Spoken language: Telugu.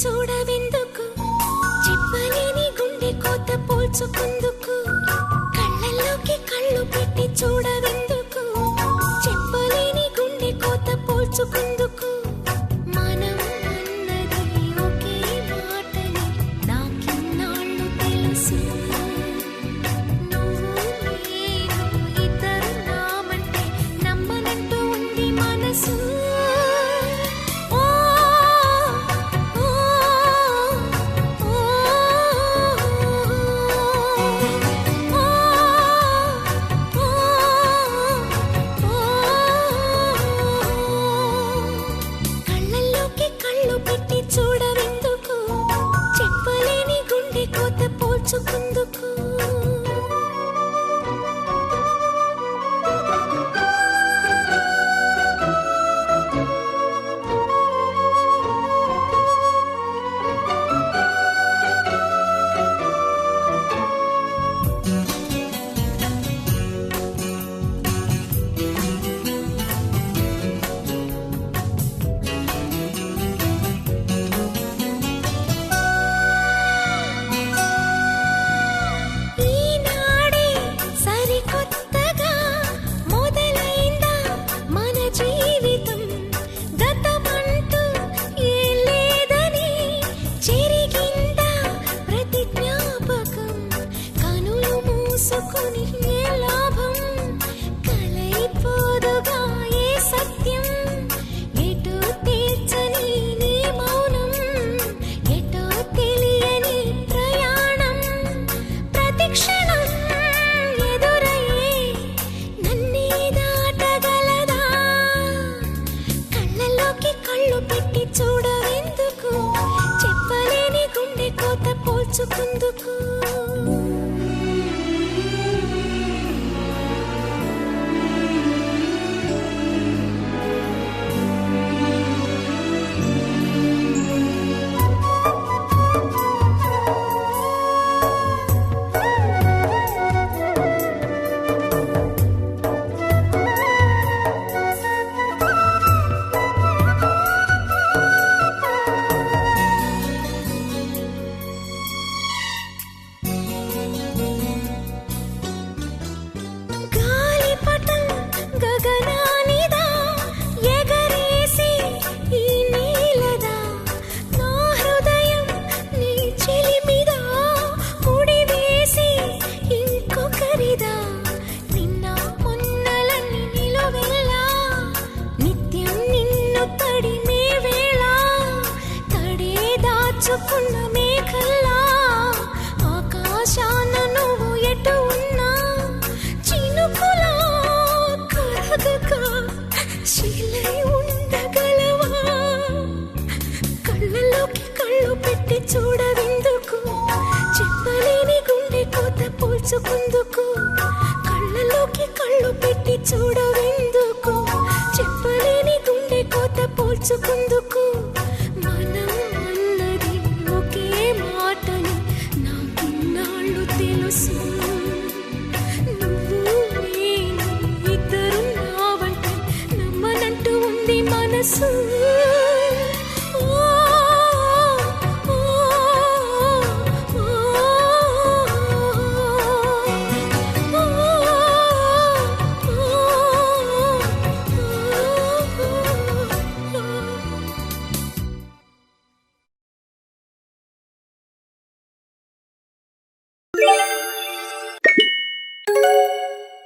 చూడవెందుకు చెప్పలేని గుండె కోత పోల్చుకుందుకు కళ్ళల్లోకి కళ్ళు పెట్టి చూడవెందుకు చెప్పలేని గుండె కోత పోల్చుకుందుకు మనం అన్నది ఒకే మాటని నాకిన్నాళ్ళు తెలుసు నువ్వు నేను ఇద్దరు నామంటే నమ్మనంటూ ఉంది మనసు చూడవెందుకు చెప్పలేని గుండె కోత పోల్చుకుందుకు చూడవెందుకు చెప్పలేని గుండె కోత పోల్చుకుందుకు దాచుకున్న మేఘల్లా ఆకాశాన నువ్వు ఎటు ఉన్నా చినుకులా కరగక శిలై ఉండగలవా కళ్ళలోకి కళ్ళు పెట్టి చూడవెందుకు చెప్పలేని గుండె కోత పోల్చుకుందుకు కళ్ళలోకి కళ్ళు పెట్టి చూడవెందుకు చెప్పలేని గుండె కోత పోల్చుకుందుకు మనం అన్నది ఒకే మాటని నాకిన్నాళ్ళు తెలుసు నువ్వు నేను ఇద్దరు నావంటే నమ్మనంటూ ఉంది మనసు